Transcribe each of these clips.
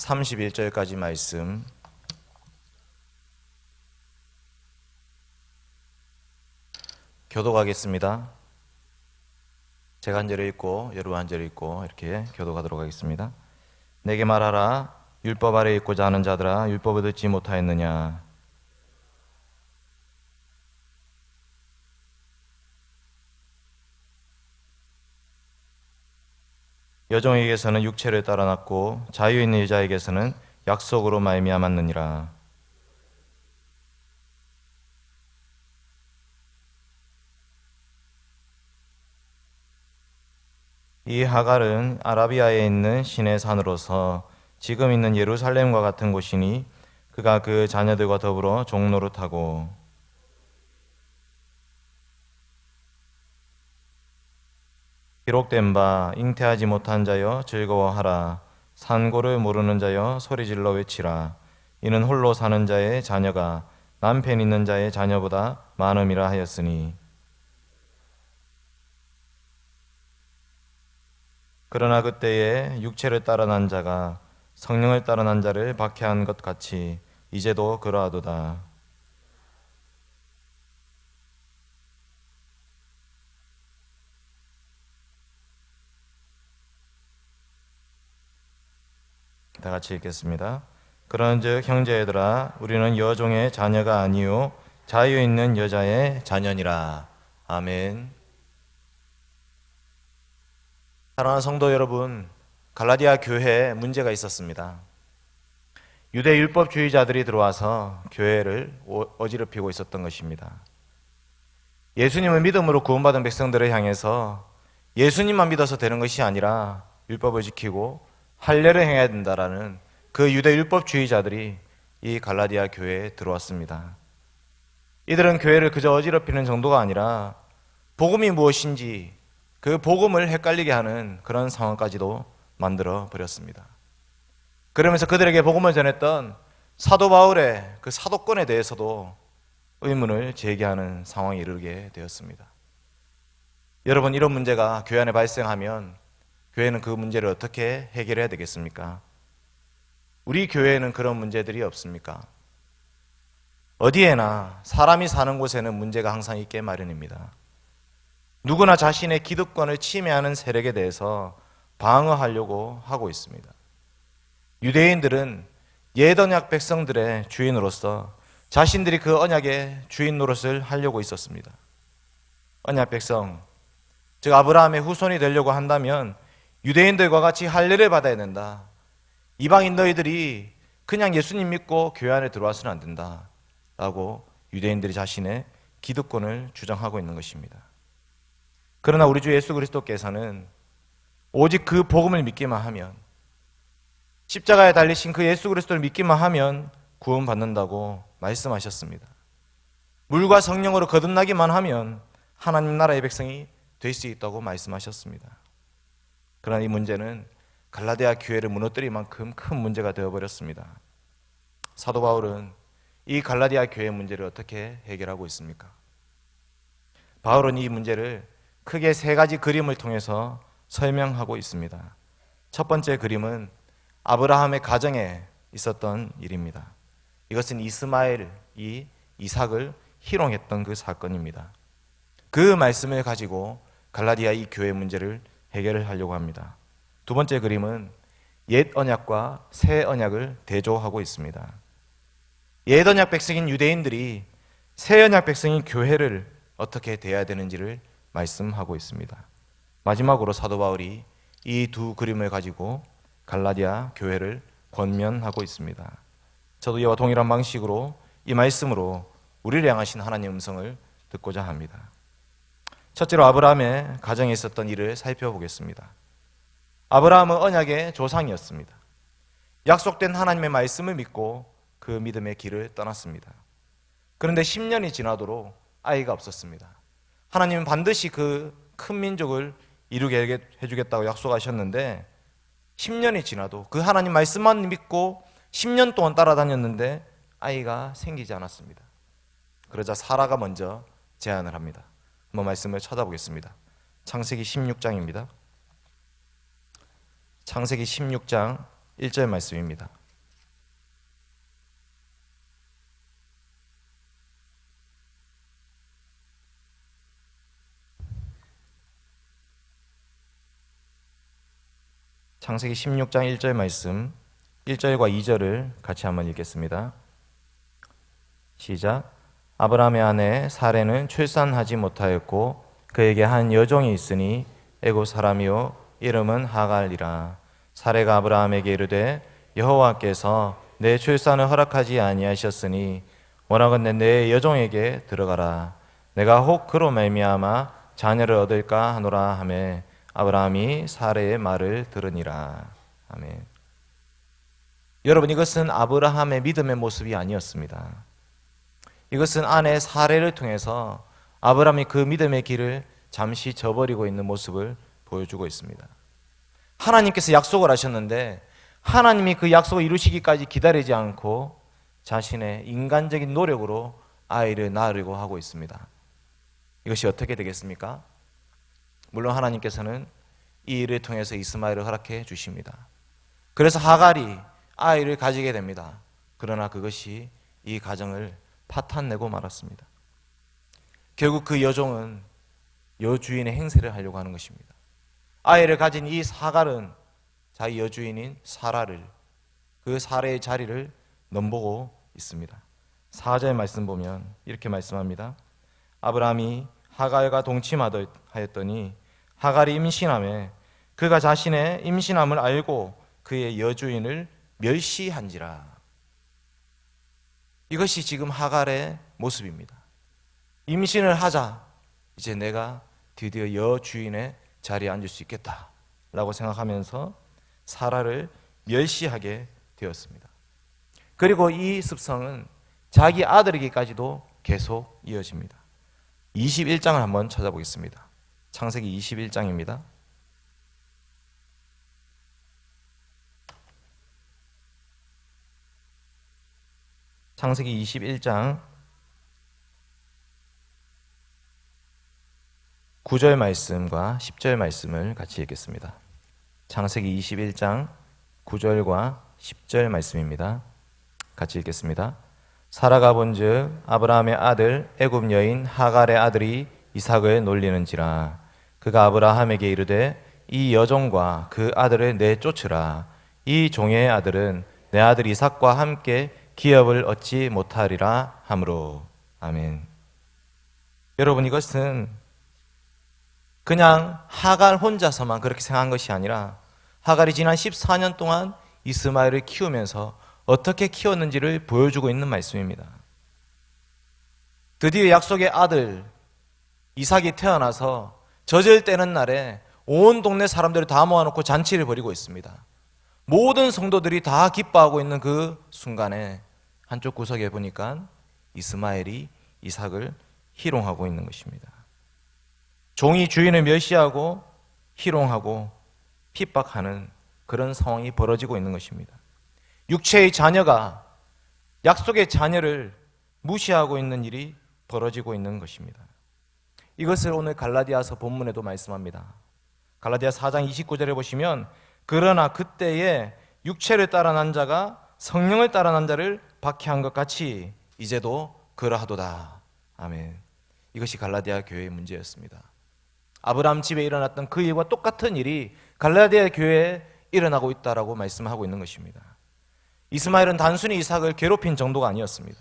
31절까지 말씀 교독하겠습니다. 제가 한 절을 읽고 여러분 한 절을 읽고 이렇게 교독하도록 하겠습니다. 내게 말하라. 율법 아래 있고자 하는 자들아, 율법을 듣지 못하였느냐? 여종에게서는 육체를 따라 났고 자유 있는 여자에게서는 약속으로 말미암았느니라. 이 하갈은 아라비아에 있는 신의 산으로서 지금 있는 예루살렘과 같은 곳이니 그가 그 자녀들과 더불어 종노릇하고 기록된 바 잉태하지 못한 자여 즐거워하라. 산고를 모르는 자여 소리질러 외치라. 이는 홀로 사는 자의 자녀가 남편 있는 자의 자녀보다 많음이라 하였으니. 그러나 그때에 육체를 따라 난 자가 성령을 따라 난 자를 박해한 것 같이 이제도 그러하도다. 다 같이 읽겠습니다. 그런즉 형제들아, 우리는 여종의 자녀가 아니요 자유 있는 여자의 자녀니라. 아멘. 사랑하는 성도 여러분, 갈라디아 교회에 문제가 있었습니다. 유대 율법주의자들이 들어와서 교회를 어지럽히고 있었던 것입니다. 예수님을 믿음으로 구원받은 백성들을 향해서 예수님만 믿어서 되는 것이 아니라 율법을 지키고 할례를 행해야 된다라는 그 유대 율법주의자들이 이 갈라디아 교회에 들어왔습니다. 이들은 교회를 그저 어지럽히는 정도가 아니라 복음이 무엇인지 그 복음을 헷갈리게 하는 그런 상황까지도 만들어 버렸습니다. 그러면서 그들에게 복음을 전했던 사도 바울의 그 사도권에 대해서도 의문을 제기하는 상황에 이르게 되었습니다. 여러분, 이런 문제가 교회 안에 발생하면 교회는 그 문제를 어떻게 해결해야 되겠습니까? 우리 교회에는 그런 문제들이 없습니까? 어디에나 사람이 사는 곳에는 문제가 항상 있게 마련입니다. 누구나 자신의 기득권을 침해하는 세력에 대해서 방어하려고 하고 있습니다. 유대인들은 옛 언약 백성들의 주인으로서 자신들이 그 언약의 주인 노릇을 하려고 있었습니다. 언약 백성, 즉 아브라함의 후손이 되려고 한다면 유대인들과 같이 할례를 받아야 된다. 이방인 너희들이 그냥 예수님 믿고 교회 안에 들어와서는 안 된다 라고 유대인들이 자신의 기득권을 주장하고 있는 것입니다. 그러나 우리 주 예수 그리스도께서는 오직 그 복음을 믿기만 하면, 십자가에 달리신 그 예수 그리스도를 믿기만 하면 구원받는다고 말씀하셨습니다. 물과 성령으로 거듭나기만 하면 하나님 나라의 백성이 될 수 있다고 말씀하셨습니다. 그러나 이 문제는 갈라디아 교회를 무너뜨릴 만큼 큰 문제가 되어버렸습니다. 사도 바울은 이 갈라디아 교회의 문제를 어떻게 해결하고 있습니까? 바울은 이 문제를 크게 세 가지 그림을 통해서 설명하고 있습니다. 첫 번째 그림은 아브라함의 가정에 있었던 일입니다. 이것은 이스마엘이 이삭을 희롱했던 그 사건입니다. 그 말씀을 가지고 갈라디아 이 교회 문제를 해결을 하려고 합니다. 두 번째 그림은 옛 언약과 새 언약을 대조하고 있습니다. 옛 언약 백성인 유대인들이 새 언약 백성인 교회를 어떻게 대해야 되는지를 말씀하고 있습니다. 마지막으로 사도 바울이 이 두 그림을 가지고 갈라디아 교회를 권면하고 있습니다. 저도 이와 동일한 방식으로 이 말씀으로 우리를 향하신 하나님의 음성을 듣고자 합니다. 첫째로 아브라함의 가정에 있었던 일을 살펴보겠습니다. 아브라함은 언약의 조상이었습니다. 약속된 하나님의 말씀을 믿고 그 믿음의 길을 떠났습니다. 그런데 10년이 지나도록 아이가 없었습니다. 하나님은 반드시 그 큰 민족을 이루게 해주겠다고 약속하셨는데 10년이 지나도 그 하나님 말씀만 믿고 10년 동안 따라다녔는데 아이가 생기지 않았습니다. 그러자 사라가 먼저 제안을 합니다. 한번 말씀을 찾아보겠습니다. 창세기 16장입니다. 창세기 16장 1절 말씀입니다. 창세기 16장 1절 말씀 1절과 2절을 같이 한번 읽겠습니다. 시작. 아브라함의 아내 사레는 출산하지 못하였고 그에게 한 여종이 있으니 애굽 사람이요 이름은 하갈이라. 사레가 아브라함에게 이르되 여호와께서 내 출산을 허락하지 아니하셨으니 원하건대 내 여종에게 들어가라. 내가 혹 그로 말미암아 자녀를 얻을까 하노라 하매 아브라함이 사레의 말을 들으니라. 아멘. 여러분, 이것은 아브라함의 믿음의 모습이 아니었습니다. 이것은 아내 사레를 통해서 아브라함이 그 믿음의 길을 잠시 저버리고 있는 모습을 보여주고 있습니다. 하나님께서 약속을 하셨는데 하나님이 그 약속을 이루시기까지 기다리지 않고 자신의 인간적인 노력으로 아이를 낳으려고 하고 있습니다. 이것이 어떻게 되겠습니까? 물론 하나님께서는 이 일을 통해서 이스마엘을 허락해 주십니다. 그래서 하갈이 아이를 가지게 됩니다. 그러나 그것이 이 가정을 파탄내고 말았습니다. 결국 그 여종은 여주인의 행세를 하려고 하는 것입니다. 아이를 가진 이 하갈은 자기 여주인인 사라를, 그 사라의 자리를 넘보고 있습니다. 4절 말씀 보면 이렇게 말씀합니다. 아브라함이 하갈과 동침하였더니 하갈이 임신하매 그가 자신의 임신함을 알고 그의 여주인을 멸시한지라. 이것이 지금 하갈의 모습입니다. 임신을 하자 이제 내가 드디어 여주인의 자리에 앉을 수 있겠다라고 생각하면서 사라를 멸시하게 되었습니다. 그리고 이 습성은 자기 아들에게까지도 계속 이어집니다. 21장을 한번 찾아보겠습니다. 창세기 21장입니다. 창세기 21장 9절 말씀과 10절 말씀을 같이 읽겠습니다. 창세기 21장 9절과 10절 말씀입니다. 같이 읽겠습니다. 사라가 본즉 아브라함의 아들 애굽 여인 하갈의 아들이 이삭을 놀리는지라. 그가 아브라함에게 이르되 이 여종과 그 아들을 내쫓으라. 이 종의 아들은 내 아들 이삭과 함께 기업을 얻지 못하리라 하므로. 아멘. 여러분, 이것은 그냥 하갈 혼자서만 그렇게 생각한 것이 아니라 하갈이 지난 14년 동안 이스마엘을 키우면서 어떻게 키웠는지를 보여주고 있는 말씀입니다. 드디어 약속의 아들 이삭이 태어나서 젖을 떼는 날에 온 동네 사람들을 다 모아놓고 잔치를 벌이고 있습니다. 모든 성도들이 다 기뻐하고 있는 그 순간에 한쪽 구석에 보니까 이스마엘이 이삭을 희롱하고 있는 것입니다. 종이 주인을 멸시하고 희롱하고 핍박하는 그런 상황이 벌어지고 있는 것입니다. 육체의 자녀가 약속의 자녀를 무시하고 있는 일이 벌어지고 있는 것입니다. 이것을 오늘 갈라디아서 본문에도 말씀합니다. 갈라디아 4장 29절에 보시면 그러나 그때에 육체를 따라 난 자가 성령을 따라 난 자를 박해한 것 같이 이제도 그러하도다. 아멘. 이것이 갈라디아 교회의 문제였습니다. 아브라함 집에 일어났던 그 일과 똑같은 일이 갈라디아 교회에 일어나고 있다라고 말씀하고 있는 것입니다. 이스마엘은 단순히 이삭을 괴롭힌 정도가 아니었습니다.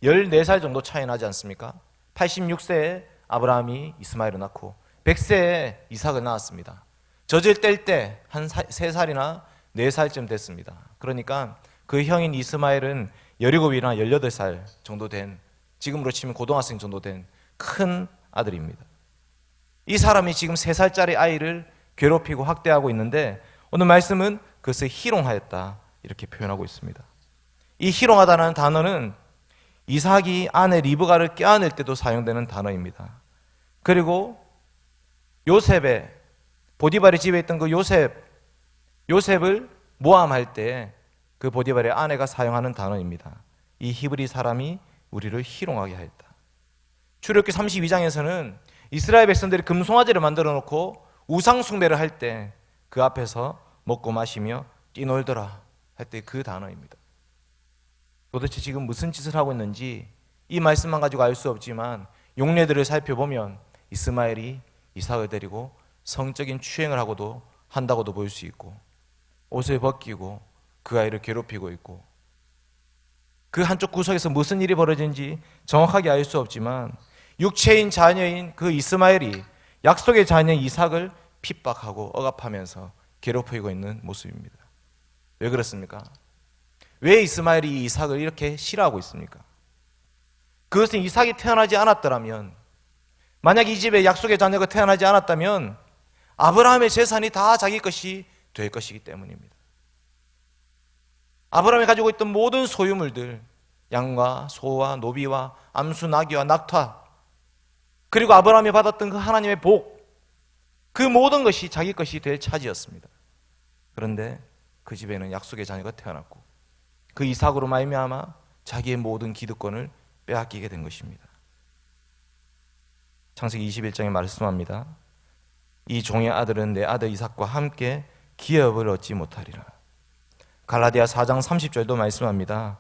14살 정도 차이 나지 않습니까? 86세에 아브라함이 이스마엘을 낳고 100세에 이삭을 낳았습니다. 젖을 뗄 때 한 3살이나 4살쯤 됐습니다. 그러니까 그 형인 이스마엘은 17이나 18살 정도 된, 지금으로 치면 고등학생 정도 된 큰 아들입니다. 이 사람이 지금 3살짜리 아이를 괴롭히고 학대하고 있는데 오늘 말씀은 그것을 희롱하였다 이렇게 표현하고 있습니다. 이 희롱하다는 단어는 이삭이 아내 리브가를 껴안을 때도 사용되는 단어입니다. 그리고 요셉의 보디발의 집에 있던 그 요셉을 모함할 때 그 보디발의 아내가 사용하는 단어입니다. 이 히브리 사람이 우리를 희롱하게 하였다. 출애굽기 32장에서는 이스라엘 백성들이 금송아지를 만들어 놓고 우상 숭배를 할 때 그 앞에서 먹고 마시며 끼놀더라 했더니 그 단어입니다. 도대체 지금 무슨 짓을 하고 있는지 이 말씀만 가지고 알 수 없지만 용례들을 살펴보면 이스마엘이 이삭을 데리고 성적인 추행을 하고도 한다고도 볼 수 있고, 옷을 벗기고 그 아이를 괴롭히고 있고, 그 한쪽 구석에서 무슨 일이 벌어진지 정확하게 알 수 없지만 육체인 자녀인 그 이스마엘이 약속의 자녀 이삭을 핍박하고 억압하면서 괴롭히고 있는 모습입니다. 왜 그렇습니까? 왜 이스마엘이 이 이삭을 이렇게 싫어하고 있습니까? 그것은 이삭이 태어나지 않았더라면, 만약 이 집에 약속의 자녀가 태어나지 않았다면 아브라함의 재산이 다 자기 것이 될 것이기 때문입니다. 아브라함이 가지고 있던 모든 소유물들, 양과 소와 노비와 암수 나귀와 낙타, 그리고 아브라함이 받았던 그 하나님의 복, 그 모든 것이 자기 것이 될 차지였습니다. 그런데 그 집에는 약속의 자녀가 태어났고 그 이삭으로 말미암아 자기의 모든 기득권을 빼앗기게 된 것입니다. 창세기 21장에 말씀합니다. 이 종의 아들은 내 아들 이삭과 함께 기업을 얻지 못하리라. 갈라디아 4장 30절도 말씀합니다.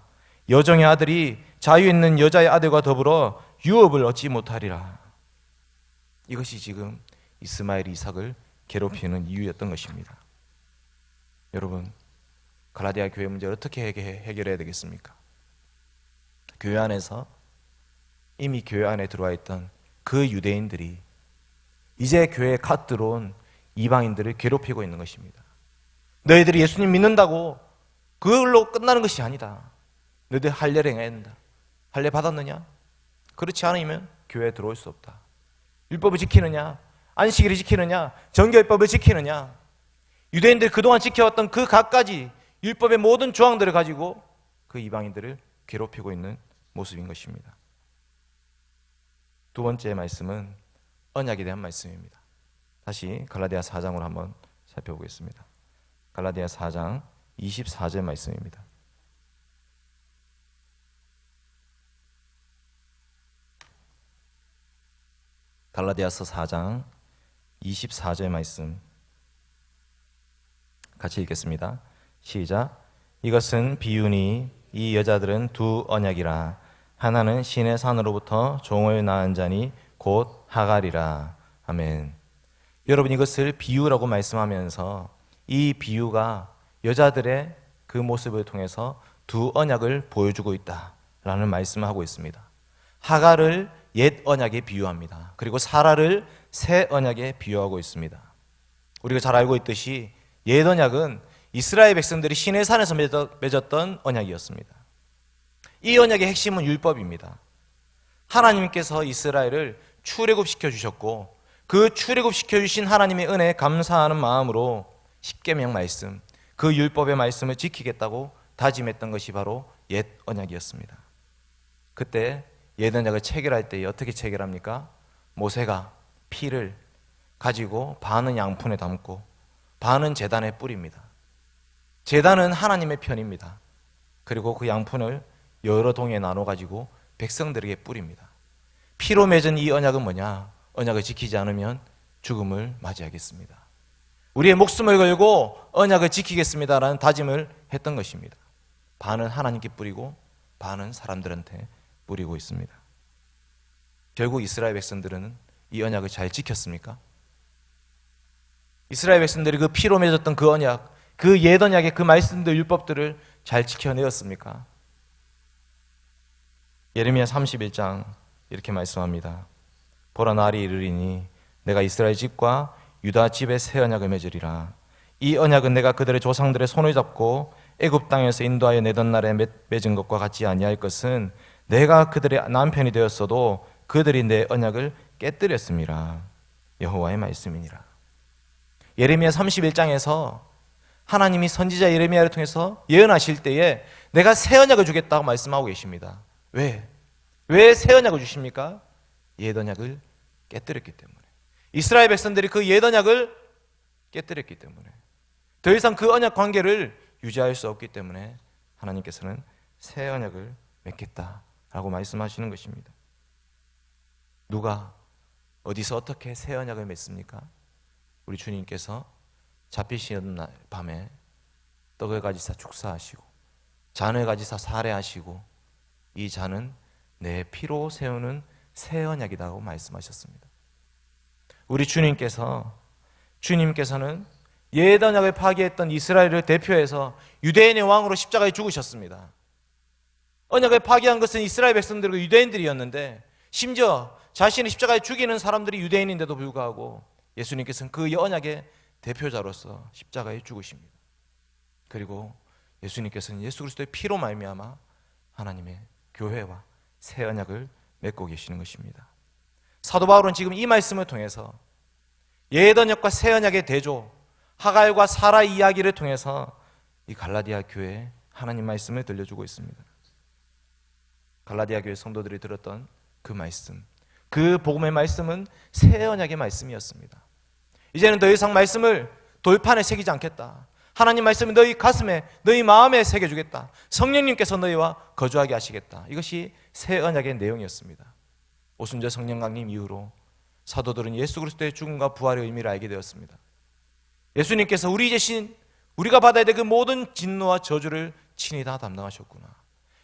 여종의 아들이 자유 있는 여자의 아들과 더불어 유업을 얻지 못하리라. 이것이 지금 이스마엘이 이삭을 괴롭히는 이유였던 것입니다. 여러분, 갈라디아 교회 문제를 어떻게 해결해야 되겠습니까? 교회 안에서 이미 교회 안에 들어와 있던 그 유대인들이 이제 교회에 갓 들어온 이방인들을 괴롭히고 있는 것입니다. 너희들이 예수님 믿는다고 그걸로 끝나는 것이 아니다. 너희들 할례를 행해야 된다. 할례 받았느냐? 그렇지 않으면 교회에 들어올 수 없다. 율법을 지키느냐? 안식일을 지키느냐? 정결법을 지키느냐? 유대인들이 그동안 지켜왔던 그 갖가지 율법의 모든 조항들을 가지고 그 이방인들을 괴롭히고 있는 모습인 것입니다. 두 번째 말씀은 언약에 대한 말씀입니다. 다시 갈라디아 4장으로 한번 살펴보겠습니다. 갈라디아 4장 24절 말씀입니다. 갈라디아서 4장 24절 말씀 같이 읽겠습니다. 시작. 이것은 비유니 이 여자들은 두 언약이라. 하나는 신의 산으로부터 종을 낳은 자니 곧 하갈이라. 아멘. 여러분, 이것을 비유라고 말씀하면서 이 비유가 여자들의 그 모습을 통해서 두 언약을 보여주고 있다라는 말씀을 하고 있습니다. 하갈을 옛 언약에 비유합니다. 그리고 사라를 새 언약에 비유하고 있습니다. 우리가 잘 알고 있듯이 옛 언약은 이스라엘 백성들이 시내 산에서 맺었던 언약이었습니다. 이 언약의 핵심은 율법입니다. 하나님께서 이스라엘을 출애굽시켜 주셨고 그 출애굽시켜 주신 하나님의 은혜에 감사하는 마음으로 십계명 말씀, 그 율법의 말씀을 지키겠다고 다짐했던 것이 바로 옛 언약이었습니다. 그때 옛 언약을 체결할 때 어떻게 체결합니까? 모세가 피를 가지고 반은 양푼에 담고 반은 제단에 뿌립니다. 제단은 하나님의 편입니다. 그리고 그 양푼을 여러 동에 나눠 가지고 백성들에게 뿌립니다. 피로 맺은 이 언약은 뭐냐? 언약을 지키지 않으면 죽음을 맞이하겠습니다. 우리의 목숨을 걸고 언약을 지키겠습니다라는 다짐을 했던 것입니다. 반은 하나님께 뿌리고 반은 사람들한테 뿌리고 있습니다. 결국 이스라엘 백성들은 이 언약을 잘 지켰습니까? 이스라엘 백성들이 그 피로 맺었던 그 언약, 그 옛 언약의 그 말씀들, 율법들을 잘 지켜내었습니까? 예레미야 31장 이렇게 말씀합니다. 보라, 날이 이르리니 내가 이스라엘 집과 유다 집에 새 언약을 맺으리라. 이 언약은 내가 그들의 조상들의 손을 잡고 애굽 땅에서 인도하여 내던 날에 맺은 것과 같지 아니할 것은 내가 그들의 남편이 되었어도 그들이 내 언약을 깨뜨렸음이라. 여호와의 말씀이니라. 예레미야 31장에서 하나님이 선지자 예레미야를 통해서 예언하실 때에 내가 새 언약을 주겠다고 말씀하고 계십니다. 왜? 왜 새 언약을 주십니까? 옛 언약을 깨뜨렸기 때문에. 이스라엘 백성들이 그 옛 언약을 깨뜨렸기 때문에, 더 이상 그 언약 관계를 유지할 수 없기 때문에 하나님께서는 새 언약을 맺겠다라고 말씀하시는 것입니다. 누가 어디서 어떻게 새 언약을 맺습니까? 우리 주님께서 잡히시는 날 밤에 떡을 가지사 축사하시고 잔을 가지사 살해하시고 이 잔은 내 피로 세우는 새 언약이라고 말씀하셨습니다. 우리 주님께서는 옛 언약을 파기했던 이스라엘을 대표해서 유대인의 왕으로 십자가에 죽으셨습니다. 언약을 파기한 것은 이스라엘 백성들과 유대인들이었는데 심지어 자신의 십자가에 죽이는 사람들이 유대인인데도 불구하고 예수님께서는 그 언약의 대표자로서 십자가에 죽으십니다. 그리고 예수님께서는 예수 그리스도의 피로 말미암아 하나님의 교회와 새 언약을 맺고 계시는 것입니다. 사도 바울은 지금 이 말씀을 통해서 옛 언약과 새 언약의 대조, 하갈과 사라 이야기를 통해서 이 갈라디아 교회에 하나님 말씀을 들려주고 있습니다. 갈라디아 교회 성도들이 들었던 그 말씀, 그 복음의 말씀은 새 언약의 말씀이었습니다. 이제는 더 이상 말씀을 돌판에 새기지 않겠다. 하나님 말씀을 너희 가슴에, 너희 마음에 새겨주겠다. 성령님께서 너희와 거주하게 하시겠다. 이것이 새 언약의 내용이었습니다. 오순절 성령 강림 이후로 사도들은 예수 그리스도의 죽음과 부활의 의미를 알게 되었습니다. 예수님께서 우리가 받아야 될 그 모든 진노와 저주를 친히 다 담당하셨구나.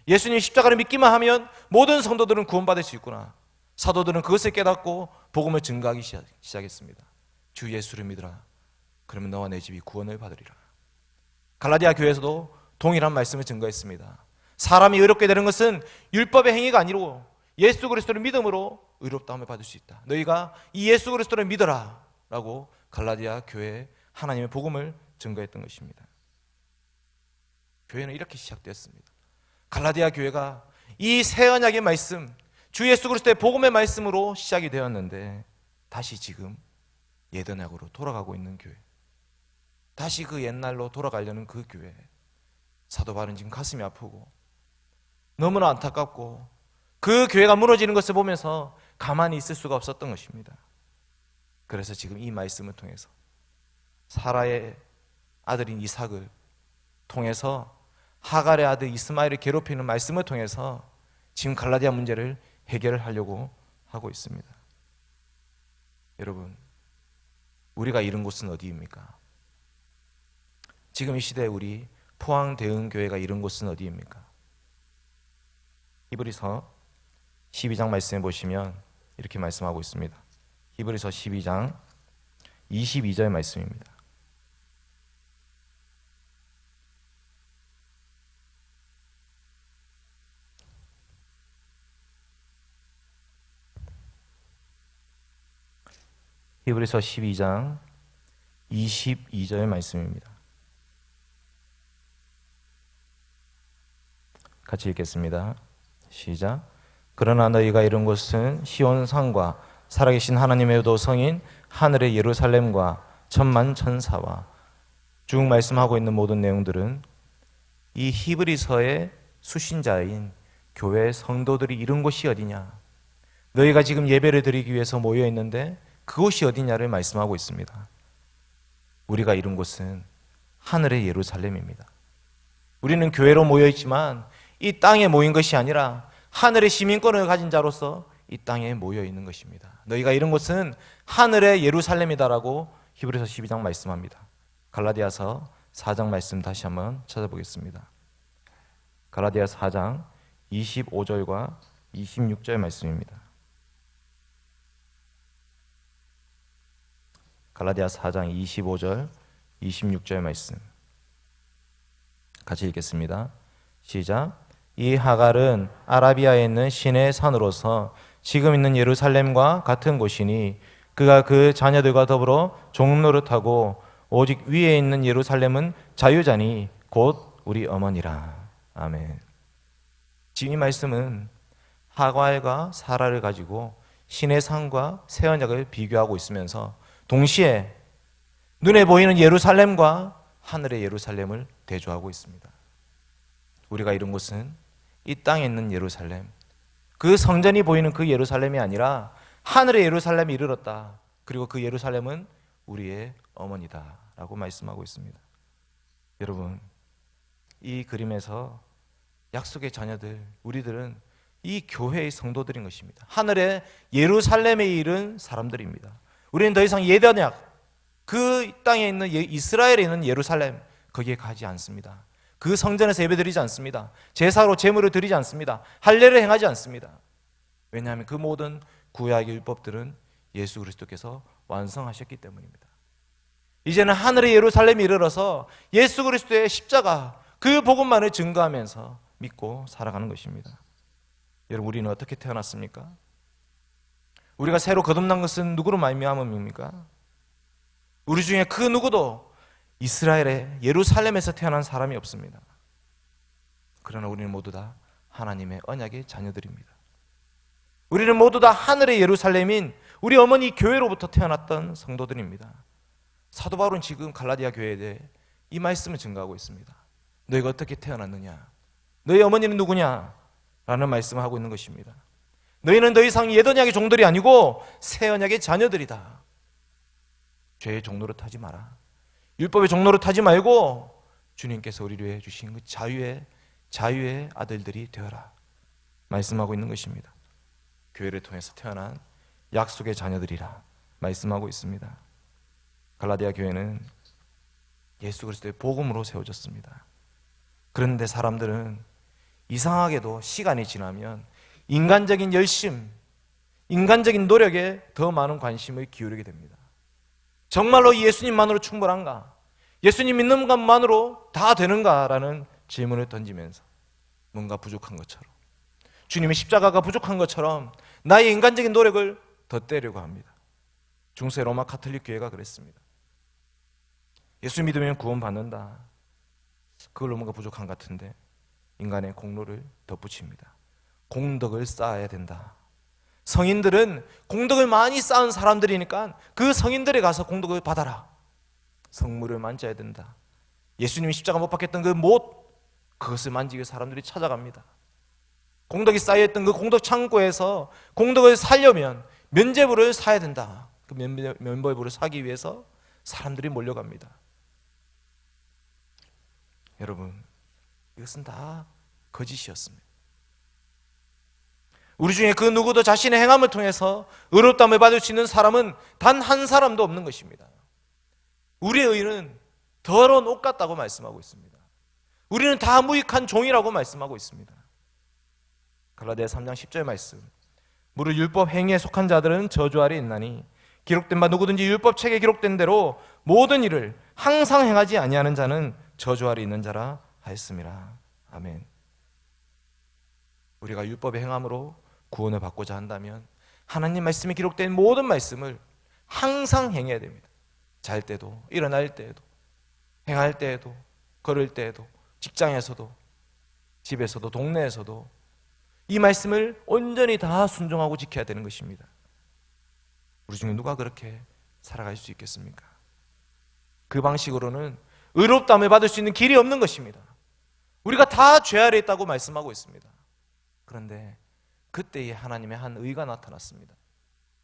예수님 십자가를 믿기만 하면 모든 성도들은 구원받을 수 있구나. 사도들은 그것을 깨닫고 복음을 증거하기 시작했습니다. 주 예수를 믿으라. 그러면 너와 내 집이 구원을 받으리라. 갈라디아 교회에서도 동일한 말씀을 증거했습니다. 사람이 의롭게 되는 것은 율법의 행위가 아니고 예수 그리스도를 믿음으로 의롭다함을 받을 수 있다. 너희가 이 예수 그리스도를 믿어라 라고 갈라디아 교회에 하나님의 복음을 증거했던 것입니다. 교회는 이렇게 시작되었습니다. 갈라디아 교회가 이 새 언약의 말씀, 주 예수 그리스도의 복음의 말씀으로 시작이 되었는데 다시 지금 옛 언약으로 돌아가고 있는 교회, 다시 그 옛날로 돌아가려는 그 교회, 사도 바울은 지금 가슴이 아프고 너무나 안타깝고 그 교회가 무너지는 것을 보면서 가만히 있을 수가 없었던 것입니다. 그래서 지금 이 말씀을 통해서 사라의 아들인 이삭을 통해서 하갈의 아들 이스마엘을 괴롭히는 말씀을 통해서 지금 갈라디아 문제를 해결을 하려고 하고 있습니다. 여러분, 우리가 이른 곳은 어디입니까? 지금 이 시대에 우리 포항대흥교회가 이른 곳은 어디입니까? 히브리서 12장 말씀해 보시면 이렇게 말씀하고 있습니다. 히브리서 12장 22절 말씀입니다. 히브리서 12장 22절 말씀입니다. 같이 읽겠습니다. 시작. 그러나 너희가 이룬 것은 시온산과 살아계신 하나님의 도성인 하늘의 예루살렘과 천만 천사와 쭉 말씀하고 있는 모든 내용들은 이 히브리서의 수신자인 교회 성도들이 이룬 곳이 어디냐, 너희가 지금 예배를 드리기 위해서 모여 있는데 그곳이 어디냐를 말씀하고 있습니다. 우리가 이룬 곳은 하늘의 예루살렘입니다. 우리는 교회로 모여 있지만 이 땅에 모인 것이 아니라 하늘의 시민권을 가진 자로서 이 땅에 모여 있는 것입니다. 너희가 이룬 곳은 하늘의 예루살렘이다라고 히브리서 12장 말씀합니다. 갈라디아서 4장 말씀 다시 한번 찾아보겠습니다. 갈라디아 4장 25절과 26절 말씀입니다. 갈라디아 4장 25절 26절 말씀 같이 읽겠습니다. 시작. 이 하갈은 아라비아에 있는 신의 산으로서 지금 있는 예루살렘과 같은 곳이니 그가 그 자녀들과 더불어 종노릇하고 오직 위에 있는 예루살렘은 자유자니 곧 우리 어머니라. 아멘. 지금 이 말씀은 하갈과 사라를 가지고 신의 산과 새 언약을 비교하고 있으면서 동시에 눈에 보이는 예루살렘과 하늘의 예루살렘을 대조하고 있습니다. 우리가 이룬 곳은 이 땅에 있는 예루살렘, 그 성전이 보이는 그 예루살렘이 아니라 하늘의 예루살렘에 이르렀다. 그리고 그 예루살렘은 우리의 어머니다 라고 말씀하고 있습니다. 여러분, 이 그림에서 약속의 자녀들, 우리들은 이 교회의 성도들인 것입니다. 하늘의 예루살렘에 이른 사람들입니다. 우리는 더 이상 옛 언약, 그 땅에 있는 이스라엘에 있는 예루살렘, 거기에 가지 않습니다. 그 성전에서 예배드리지 않습니다. 제사로 제물을 드리지 않습니다. 할례를 행하지 않습니다. 왜냐하면 그 모든 구약의 율법들은 예수 그리스도께서 완성하셨기 때문입니다. 이제는 하늘의 예루살렘에 이르러서 예수 그리스도의 십자가, 그 복음만을 증거하면서 믿고 살아가는 것입니다. 여러분, 우리는 어떻게 태어났습니까? 우리가 새로 거듭난 것은 누구로 말미암음입니까? 우리 중에 그 누구도 이스라엘의 예루살렘에서 태어난 사람이 없습니다. 그러나 우리는 모두 다 하나님의 언약의 자녀들입니다. 우리는 모두 다 하늘의 예루살렘인 우리 어머니 교회로부터 태어났던 성도들입니다. 사도 바울은 지금 갈라디아 교회에 대해 이 말씀을 증거하고 있습니다. 너희가 어떻게 태어났느냐? 너희 어머니는 누구냐? 라는 말씀을 하고 있는 것입니다. 너희는 더 이상 옛 언약의 종들이 아니고 새 언약의 자녀들이다. 죄의 종로를 타지 마라. 율법의 종로를 타지 말고 주님께서 우리를 위해 주신 그 자유의 아들들이 되어라 말씀하고 있는 것입니다. 교회를 통해서 태어난 약속의 자녀들이라 말씀하고 있습니다. 갈라디아 교회는 예수 그리스도의 복음으로 세워졌습니다. 그런데 사람들은 이상하게도 시간이 지나면 인간적인 열심, 인간적인 노력에 더 많은 관심을 기울이게 됩니다. 정말로 예수님만으로 충분한가? 예수님 믿는 것만으로 다 되는가라는 질문을 던지면서 뭔가 부족한 것처럼, 주님의 십자가가 부족한 것처럼 나의 인간적인 노력을 덧대려고 합니다. 중세 로마 가톨릭 교회가 그랬습니다. 예수 믿으면 구원받는다. 그걸로 뭔가 부족한 것 같은데 인간의 공로를 덧붙입니다. 공덕을 쌓아야 된다. 성인들은 공덕을 많이 쌓은 사람들이니까 그 성인들에 가서 공덕을 받아라. 성물을 만져야 된다. 예수님이 십자가 못 박혔던 그 못, 그것을 만지기 위해 사람들이 찾아갑니다. 공덕이 쌓여있던 그 공덕 창고에서 공덕을 살려면 면죄부를 사야 된다. 그 면죄부를 사기 위해서 사람들이 몰려갑니다. 여러분, 이것은 다 거짓이었습니다. 우리 중에 그 누구도 자신의 행함을 통해서 의롭다함을 받을 수 있는 사람은 단 한 사람도 없는 것입니다. 우리의 의는 더러운 옷 같다고 말씀하고 있습니다. 우리는 다 무익한 종이라고 말씀하고 있습니다. 갈라디아 3장 10절 말씀, 무릇 율법 행위에 속한 자들은 저주 아래 있나니 기록된 바 누구든지 율법책에 기록된 대로 모든 일을 항상 행하지 아니하는 자는 저주 아래 있는 자라 하였음이라. 아멘. 우리가 율법의 행함으로 구원을 받고자 한다면 하나님 말씀에 기록된 모든 말씀을 항상 행해야 됩니다. 잘 때도, 일어날 때에도, 행할 때에도, 걸을 때에도, 직장에서도, 집에서도, 동네에서도 이 말씀을 온전히 다 순종하고 지켜야 되는 것입니다. 우리 중에 누가 그렇게 살아갈 수 있겠습니까? 그 방식으로는 의롭다함을 받을 수 있는 길이 없는 것입니다. 우리가 다 죄 아래 있다고 말씀하고 있습니다. 그런데 그때에 하나님의 한 의가 나타났습니다.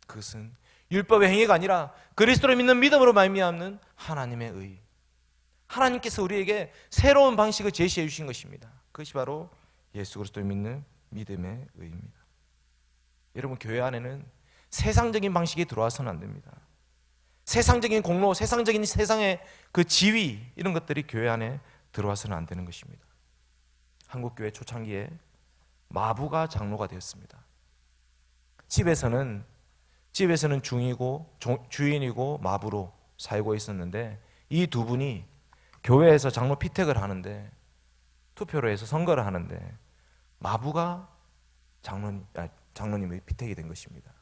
그것은 율법의 행위가 아니라 그리스도를 믿는 믿음으로 말미암는 하나님의 의. 하나님께서 우리에게 새로운 방식을 제시해 주신 것입니다. 그것이 바로 예수 그리스도를 믿는 믿음의 의입니다. 여러분, 교회 안에는 세상적인 방식이 들어와서는 안 됩니다. 세상적인 공로, 세상적인 세상의 그 지위, 이런 것들이 교회 안에 들어와서는 안 되는 것입니다. 한국교회 초창기에 마부가 장로가 되었습니다. 집에서는 주인이고 마부로 살고 있었는데 이 두 분이 교회에서 장로 피택을 하는데, 투표를 해서 선거를 하는데 마부가 장로님의 피택이 된 것입니다.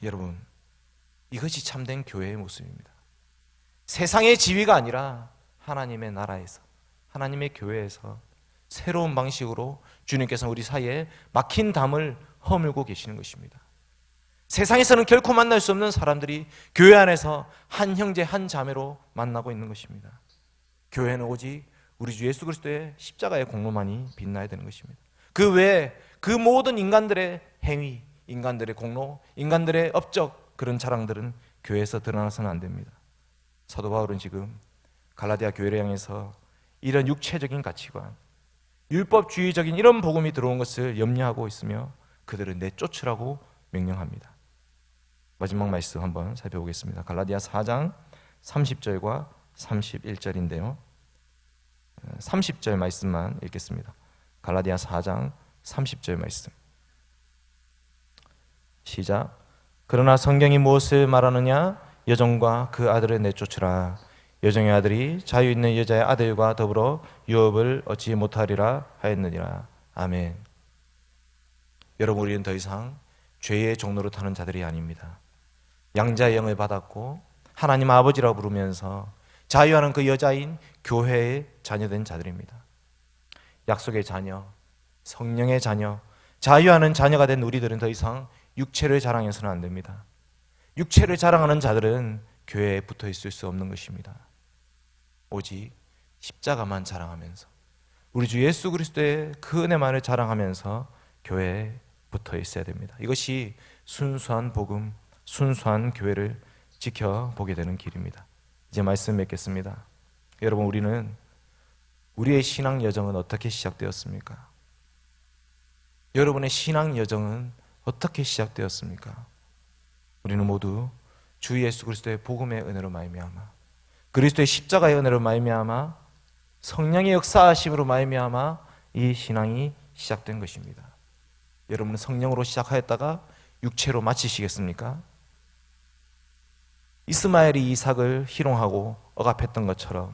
여러분, 이것이 참된 교회의 모습입니다. 세상의 지위가 아니라 하나님의 나라에서, 하나님의 교회에서 새로운 방식으로 주님께서 우리 사이에 막힌 담을 허물고 계시는 것입니다. 세상에서는 결코 만날 수 없는 사람들이 교회 안에서 한 형제 한 자매로 만나고 있는 것입니다. 교회는 오직 우리 주 예수 그리스도의 십자가의 공로만이 빛나야 되는 것입니다. 그 외에 그 모든 인간들의 행위, 인간들의 공로, 인간들의 업적, 그런 자랑들은 교회에서 드러나서는 안 됩니다. 사도 바울은 지금 갈라디아 교회를 향해서 이런 육체적인 가치관, 율법주의적인 이런 복음이 들어온 것을 염려하고 있으며 그들을 내쫓으라고 명령합니다. 마지막 말씀 한번 살펴보겠습니다. 갈라디아 4장 30절과 31절인데요. 30절 말씀만 읽겠습니다. 갈라디아 4장 30절 말씀. 시작. 그러나 성경이 무엇을 말하느냐? 여종과 그 아들을 내쫓으라. 여종의 아들이 자유 있는 여자의 아들과 더불어 유업을 얻지 못하리라 하였느니라. 아멘. 여러분, 우리는 더 이상 죄의 종로로 타는 자들이 아닙니다. 양자의 영을 받았고 하나님 아버지라고 부르면서 자유하는 그 여자인 교회의 자녀된 자들입니다. 약속의 자녀, 성령의 자녀, 자유하는 자녀가 된 우리들은 더 이상 육체를 자랑해서는 안 됩니다. 육체를 자랑하는 자들은 교회에 붙어 있을 수 없는 것입니다. 오직 십자가만 자랑하면서 우리 주 예수 그리스도의 그 은혜만을 자랑하면서 교회에 붙어 있어야 됩니다. 이것이 순수한 복음, 순수한 교회를 지켜보게 되는 길입니다. 이제 말씀 맺겠습니다. 여러분, 우리의 신앙 여정은 어떻게 시작되었습니까? 여러분의 신앙 여정은 어떻게 시작되었습니까? 우리는 모두 주 예수 그리스도의 복음의 은혜로 말미암아, 그리스도의 십자가의 은혜로 말미암아, 성령의 역사하심으로 말미암아 이 신앙이 시작된 것입니다. 여러분은 성령으로 시작하였다가 육체로 마치시겠습니까? 이스마엘이 이삭을 희롱하고 억압했던 것처럼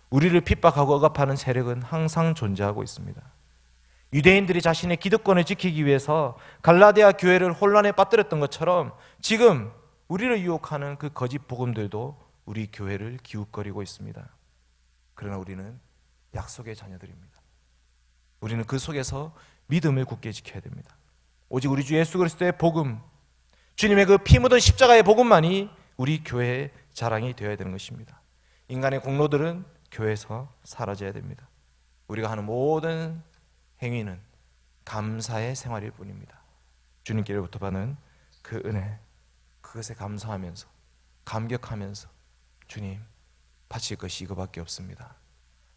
우리를 핍박하고 억압하는 세력은 항상 존재하고 있습니다. 유대인들이 자신의 기득권을 지키기 위해서 갈라디아 교회를 혼란에 빠뜨렸던 것처럼 지금 우리를 유혹하는 그 거짓 복음들도 우리 교회를 기웃거리고 있습니다. 그러나 우리는 약속의 자녀들입니다. 우리는 그 속에서 믿음을 굳게 지켜야 됩니다. 오직 우리 주 예수 그리스도의 복음, 주님의 그 피 묻은 십자가의 복음만이 우리 교회의 자랑이 되어야 되는 것입니다. 인간의 공로들은 교회에서 사라져야 됩니다. 우리가 하는 모든 행위는 감사의 생활일 뿐입니다. 주님께로부터 받는 그 은혜, 그것에 감사하면서 감격하면서 주님, 바칠 것이 이거밖에 없습니다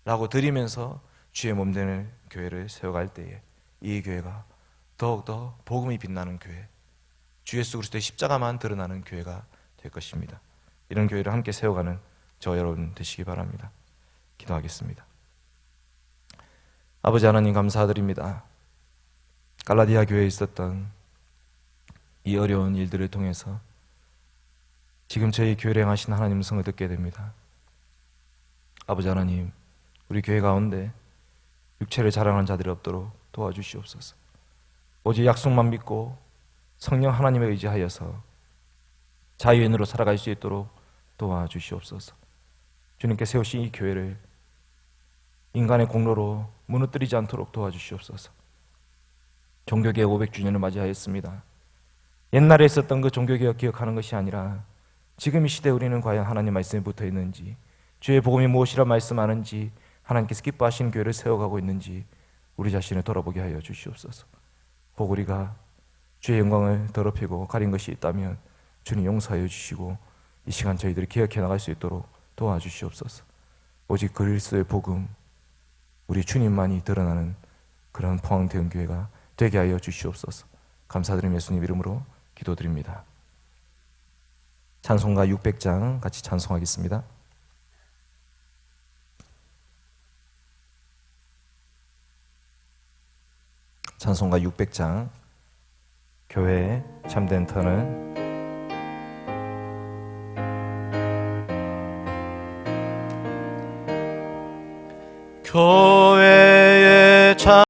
라고 드리면서 주의 몸되는 교회를 세워갈 때에 이 교회가 더욱더 복음이 빛나는 교회, 주 예수 그리스도의 십자가만 드러나는 교회가 될 것입니다. 이런 교회를 함께 세워가는 저 여러분 되시기 바랍니다. 기도하겠습니다. 아버지 하나님, 감사드립니다. 갈라디아 교회에 있었던 이 어려운 일들을 통해서 지금 저희 교회를 행하신 하나님 성을 듣게 됩니다. 아버지 하나님, 우리 교회 가운데 육체를 자랑하는 자들이 없도록 도와주시옵소서. 오직 약속만 믿고 성령 하나님에 의지하여서 자유인으로 살아갈 수 있도록 도와주시옵소서. 주님께 세우신 이 교회를 인간의 공로로 무너뜨리지 않도록 도와주시옵소서. 종교개혁 500주년을 맞이하였습니다. 옛날에 있었던 그 종교개혁 기억하는 것이 아니라 지금 이 시대에 우리는 과연 하나님 말씀에 붙어 있는지, 주의 복음이 무엇이라 말씀하는지, 하나님께서 기뻐하시는 교회를 세워가고 있는지 우리 자신을 돌아보게 하여 주시옵소서. 혹 우리가 주의 영광을 더럽히고 가린 것이 있다면 주님 용서하여 주시고 이 시간 저희들이 기억해 나갈 수 있도록 도와주시옵소서. 오직 그리스도의 복음, 우리 주님만이 드러나는 그런 포항대원 교회가 되게 하여 주시옵소서. 감사드리며 예수님 이름으로 기도드립니다. 찬송가 600장 같이 찬송하겠습니다. 찬송가 600장, 교회의 참된 터는 교회의 참